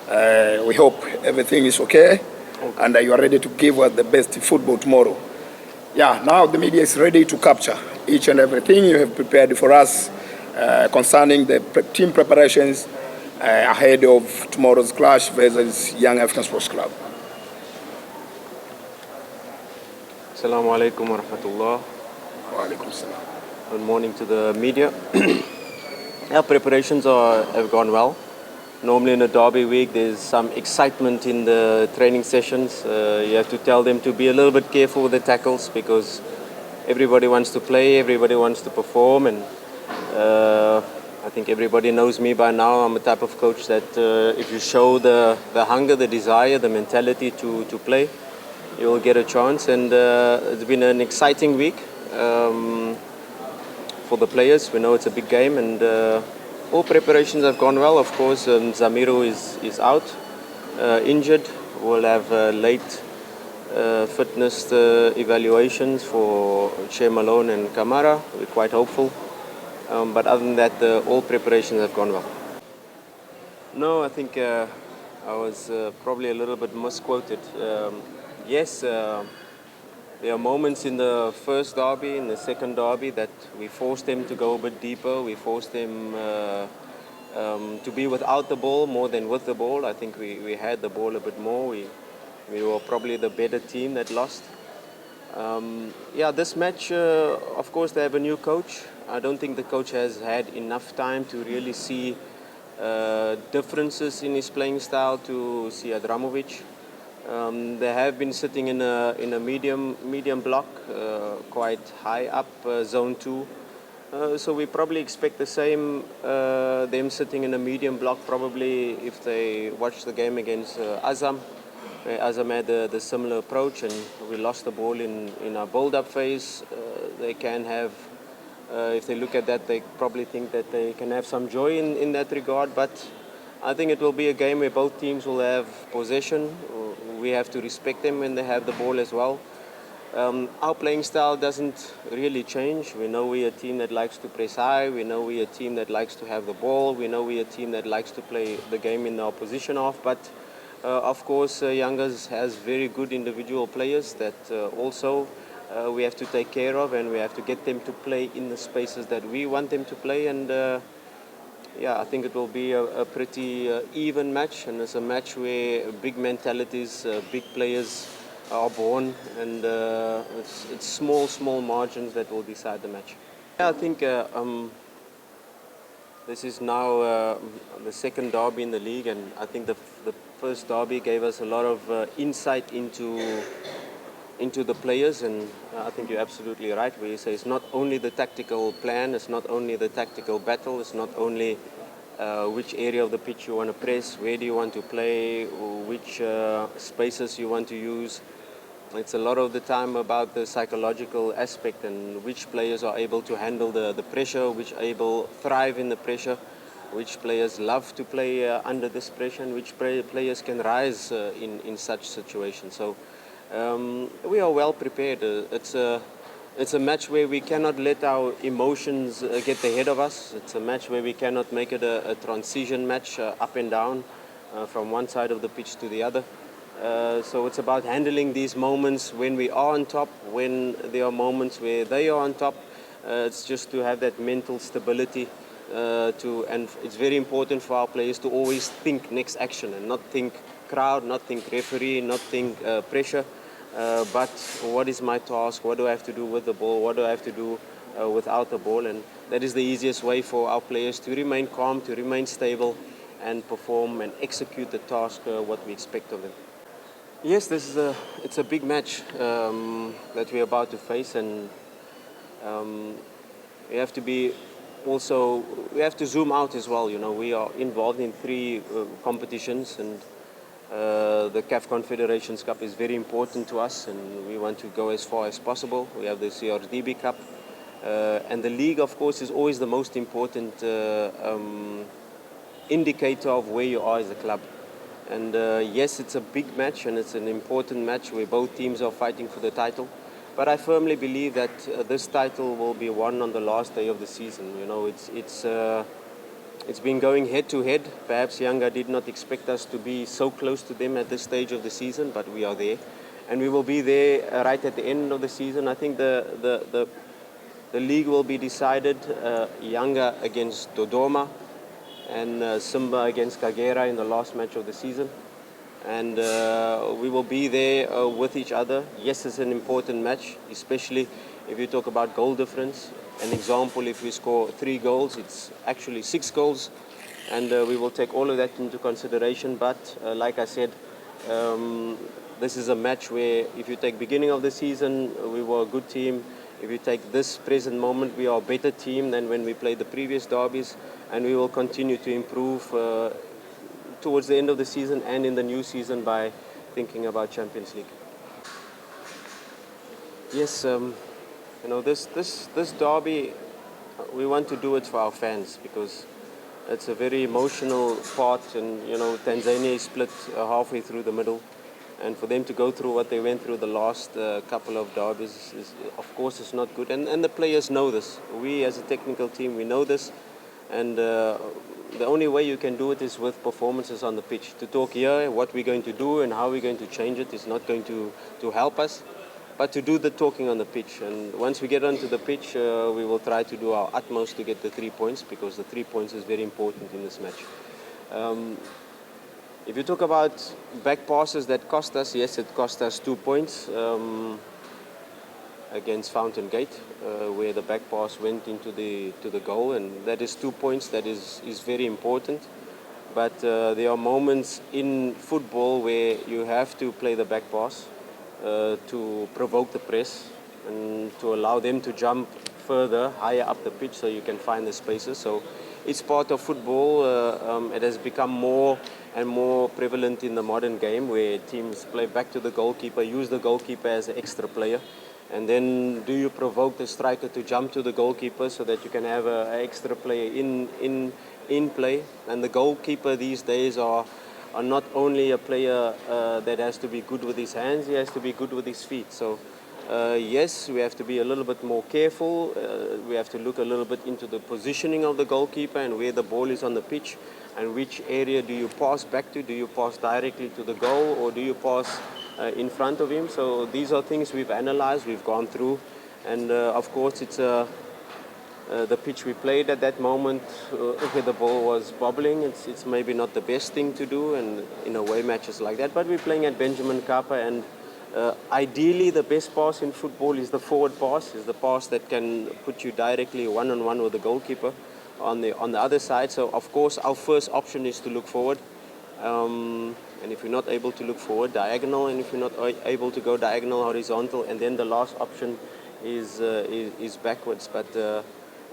We hope everything is okay, and you are ready to give us the best football tomorrow. Yeah, now the media is ready to capture each and everything you have prepared for us concerning the team preparations ahead of tomorrow's clash versus Young African Sports Club. Assalamu alaikum wa rahmatullah. Wa alaikum salam. Good morning to the media. Our preparations have gone well. Normally in a derby week, there's some excitement in the training sessions. You have to tell them to be a little bit careful with the tackles because everybody wants to play, everybody wants to perform, and I think everybody knows me by now. I'm a type of coach that if you show the hunger, the desire, the mentality to play, you will get a chance. And it's been an exciting week for the players. We know it's a big game, and all preparations have gone well. Of course, Zamiru is out, injured. We'll have late fitness evaluations for Shea Malone and Kamara. We're quite hopeful. But other than that, all preparations have gone well. No, I think I was probably a little bit misquoted. Yes, there are moments in the first derby, in the second derby, that we forced them to go a bit deeper. We forced them to be without the ball more than with the ball. I think we had the ball a bit more. We were probably the better team that lost. Yeah, this match, of course, they have a new coach. I don't think the coach has had enough time to really see differences in his playing style to see Adramovic. They have been sitting in a medium block, quite high up, zone 2. So we probably expect the same, them sitting in a medium block probably if they watch the game against Azam. Azam had the similar approach, and we lost the ball in our build-up phase. They can have, if they look at that, they probably think that they can have some joy in that regard. But I think it will be a game where both teams will have possession. We have to respect them when they have the ball as well. Our playing style doesn't really change. We know we're a team that likes to press high. We know we're a team that likes to have the ball. We know we're a team that likes to play the game in the opposition half. But of course, Youngers has very good individual players that also we have to take care of, and we have to get them to play in the spaces that we want them to play. And yeah, I think it will be a pretty even match, and it's a match where big mentalities, big players are born, and it's small margins that will decide the match. Yeah, I think this is now the second derby in the league, and I think the first derby gave us a lot of insight into the players, and I think you're absolutely right where you say it's not only the tactical plan, it's not only the tactical battle, it's not only which area of the pitch you want to press, where do you want to play, which spaces you want to use. It's a lot of the time about the psychological aspect and which players are able to handle the pressure, which able thrive in the pressure, which players love to play under this pressure, and which players can rise in such situations. So we are well prepared. It's a match where we cannot let our emotions get the head of us. It's a match where we cannot make it a transition match up and down from one side of the pitch to the other. So it's about handling these moments when we are on top, when there are moments where they are on top. It's just to have that mental stability and it's very important for our players to always think next action and not think crowd, not think referee, not think pressure. But what is my task? What do I have to do with the ball? What do I have to do without the ball? And that is the easiest way for our players to remain calm, to remain stable, and perform and execute the task what we expect of them. Yes, it's a big match that we're about to face, and we have to zoom out as well. You know, we are involved in 3 competitions, and the CAF Confederations Cup is very important to us, and we want to go as far as possible. We have the CRDB Cup, and the league, of course, is always the most important indicator of where you are as a club. And yes, it's a big match, and it's an important match where both teams are fighting for the title. But I firmly believe that this title will be won on the last day of the season. You know, It's been going head to head. Perhaps Yanga did not expect us to be so close to them at this stage of the season, but we are there. And we will be there right at the end of the season. I think the league will be decided Yanga against Dodoma and Simba against Kagera in the last match of the season. And we will be there with each other. Yes, it's an important match, especially if you talk about goal difference. An example, if we score 3 goals, it's actually 6 goals, and we will take all of that into consideration. But like I said, this is a match where if you take beginning of the season, we were a good team. If you take this present moment, we are a better team than when we played the previous derbies, and we will continue to improve towards the end of the season and in the new season by thinking about Champions League. Yes, this derby, we want to do it for our fans because it's a very emotional part, and Tanzania is split halfway through the middle, and for them to go through what they went through the last couple of derbies is, of course, it's not good, and the players know this. We as a technical team, we know this, and the only way you can do it is with performances on the pitch. To talk here, what we're going to do and how we're going to change it is not going to help us, but to do the talking on the pitch. And once we get onto the pitch, we will try to do our utmost to get the 3 points, because the 3 points is very important in this match. If you talk about back passes that cost us, yes, it cost us 2 points against Fountain Gate, where the back pass went into the goal, and that is 2 points. That is very important. But there are moments in football where you have to play the back pass to provoke the press and to allow them to jump further, higher up the pitch, so you can find the spaces. So it's part of football. It has become more and more prevalent in the modern game, where teams play back to the goalkeeper, use the goalkeeper as an extra player. And then do you provoke the striker to jump to the goalkeeper so that you can have an extra player in play? And the goalkeeper these days are not only a player that has to be good with his hands, he has to be good with his feet. So yes, we have to be a little bit more careful. We have to look a little bit into the positioning of the goalkeeper and where the ball is on the pitch, and which area do you pass back to? Do you pass directly to the goal, or do you pass in front of him? So these are things we've analyzed, we've gone through, and of course it's the pitch we played at that moment where the ball was bobbling. It's maybe not the best thing to do, and in away matches like that, but we're playing at Benjamin Kappa, and ideally the best pass in football is the forward pass, is the pass that can put you directly one-on-one with the goalkeeper on the other side. So of course our first option is to look forward, and if you're not able to look forward, diagonal, and if you're not able to go diagonal, horizontal, and then the last option is backwards. But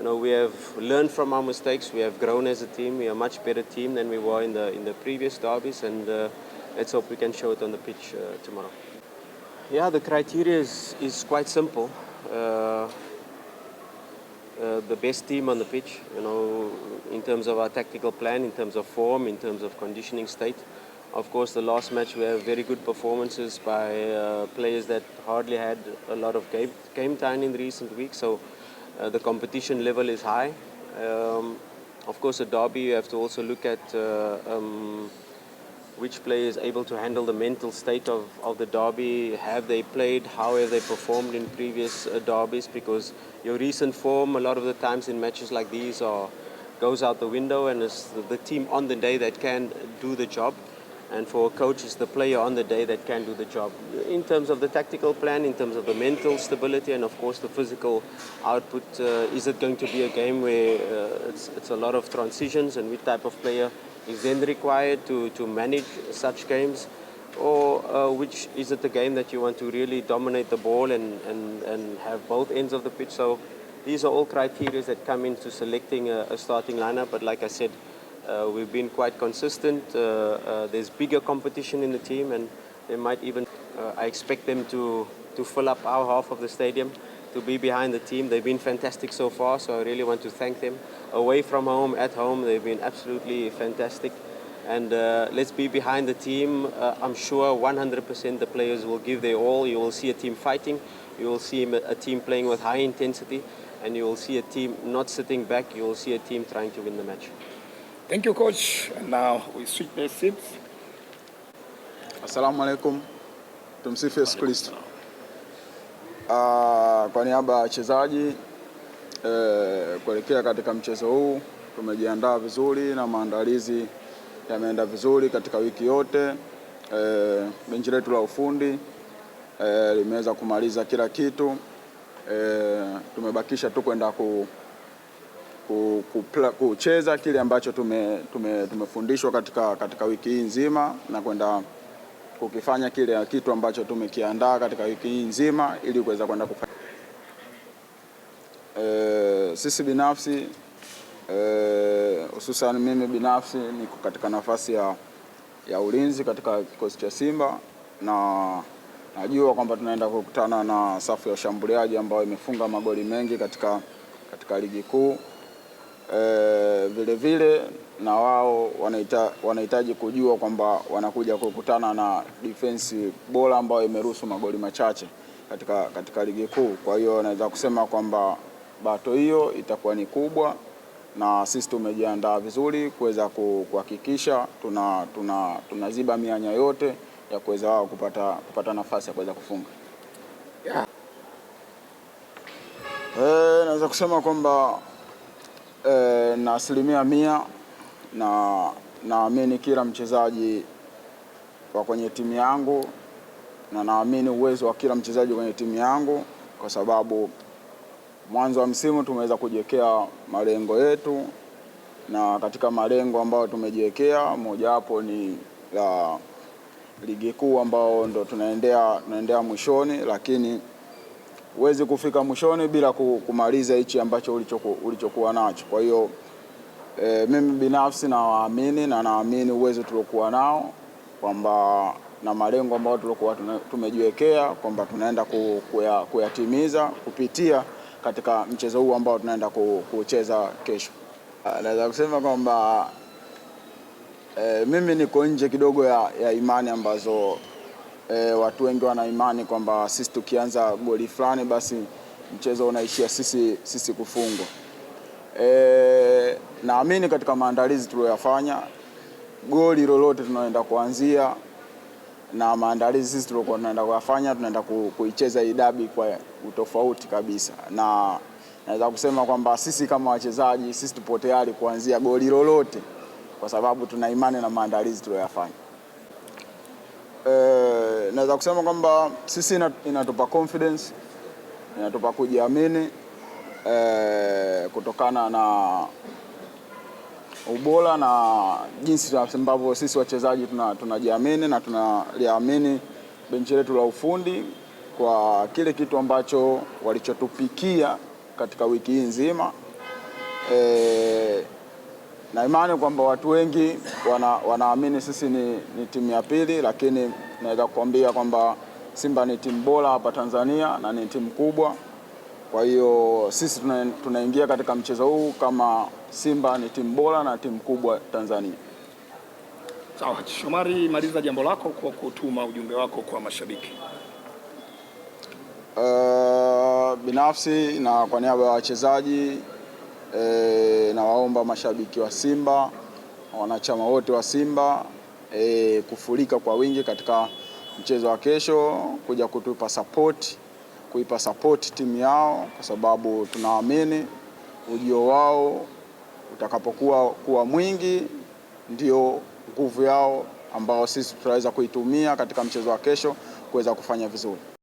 we have learned from our mistakes. We have grown as a team. We are a much better team than we were in the previous derbies, and let's hope we can show it on the pitch tomorrow. Yeah, the criteria is quite simple. The best team on the pitch, in terms of our tactical plan, in terms of form, in terms of conditioning state. Of course, the last match we have very good performances by players that hardly had a lot of game time in the recent weeks. So the competition level is high. Of course, a derby, you have to also look at which player is able to handle the mental state of the derby. Have they played? How have they performed in previous derbies? Because your recent form, a lot of the times in matches like these, goes out the window, and it's the team on the day that can do the job. And for a coach, it's the player on the day that can do the job. In terms of the tactical plan, in terms of the mental stability, and of course the physical output, is it going to be a game where it's a lot of transitions, and which type of player is then required to manage such games? Or which is it the game that you want to really dominate the ball and have both ends of the pitch? So these are all criteria that come into selecting a starting lineup. But like I said, we've been quite consistent. There's bigger competition in the team, and they might even, I expect them to fill up our half of the stadium, to be behind the team. They've been fantastic so far, so I really want to thank them. Away from home, at home, they've been absolutely fantastic. And let's be behind the team. I'm sure 100% the players will give their all. You will see a team fighting. You will see a team playing with high intensity. And you will see a team not sitting back. You will see a team trying to win the match. Thank you, coach. And now we switch the seats. Assalamu alaikum. Tumsifu Yesu Kristo. Kwa niaba ya wachezaji kuelekea katika mchezo huu, tumejiandaa vizuri na maandalizi yameenda vizuri katika wiki yote. Benchi letu la ufundi limeweza kumaliza kila kitu. Tumebakisha tu kwenda kucheza kile ambacho tumefundishwa katika wiki hii nzima na kwenda kukifanya kile kitu ambacho tumekiandaa katika wiki hii nzima ili kuweza kwenda kufanya. Sisi binafsi hususan mimi binafsi niko katika nafasi ya ulinzi katika kikosi cha Simba, na najua kwamba tunaenda kukutana na safu ya ushambuliaji ambayo imefunga magoli mengi katika ligi kuu. Vile vile na wao wanahitaji kujua kwamba wanakuja kukutana na defense bora ambayo imeruhusu magoli machache katika ligi kuu. Kwa hiyo naweza kusema kwamba bato hiyo itakuwa ni kubwa, na sisi tumejiandaa vizuri kuweza kuhakikisha tunaziba mianya yote ya kuweza wao kupata nafasi ya kuweza kufunga. Yeah. Naweza kusema kwamba na 100% naamini kila mchezaji wa kwenye timu yangu, na naamini uwezo wa kila mchezaji kwenye timu yangu, kwa sababu mwanzo wa msimu tumeweza kujiwekea malengo yetu, na katika malengo ambayo tumejiwekea mojawapo ni la ligi kuu ambao ndo tunaendea mwishoni, lakini huwezi kufika mwishoni bila kumaliza hichi ambacho ulichokuwa nacho. Kwa hiyo mimi binafsi naamini uwezo tuliokuwa nao kwamba na malengo ambayo tulikuwa tumejiwekea kwamba tunaenda kuyatimiza kupitia katika mchezo huu ambao tunaenda kucheza kesho. Naweza kusema kwamba mimi niko nje kidogo ya imani ambazo watu wengi wana imani kwamba sisi tukianza goli fulani basi mchezo unaishia sisi kufungwa. Naamini katika maandalizi tuliyofanya, goli lolote tunaenda kuanzia na maandalizi sisi tulikuwa tunaenda kuyafanya, tunaenda kuicheza hii dabi kwa utofauti kabisa, na naweza kusema kwamba sisi kama wachezaji sisi tupo tayari kuanzia goli lolote kwa sababu tuna imani na maandalizi tuliyofanya. Naweza kusema kwamba sisi inatupa confidence, inatupa kujiamini kutokana na ubora na jinsi ambavyo sisi wachezaji tunajiamini na tunaliamini benchi letu la ufundi kwa kile kitu ambacho walichotupikia katika wiki hii nzima. Na imani kwamba watu wengi wanaamini sisi ni timu ya pili, lakini naweza kukwambia kwamba Simba ni timu bora hapa Tanzania na ni timu kubwa. Kwa hiyo sisi tunaingia katika mchezo huu kama Simba ni timu bora na timu kubwa Tanzania. Sawa, Shomari, maliza jambo lako kwa kutuma ujumbe wako kwa mashabiki. Binafsi na kwa niaba ya wachezaji na waomba mashabiki wa Simba, wanachama wote wa Simba kufurika kwa wingi katika mchezo wa kesho, kuja kuipa support timu yao, kwa sababu tunaamini ujio wao utakapokuwa mwingi ndio nguvu yao ambao sisi tutaweza kuitumia katika mchezo wa kesho kuweza kufanya vizuri.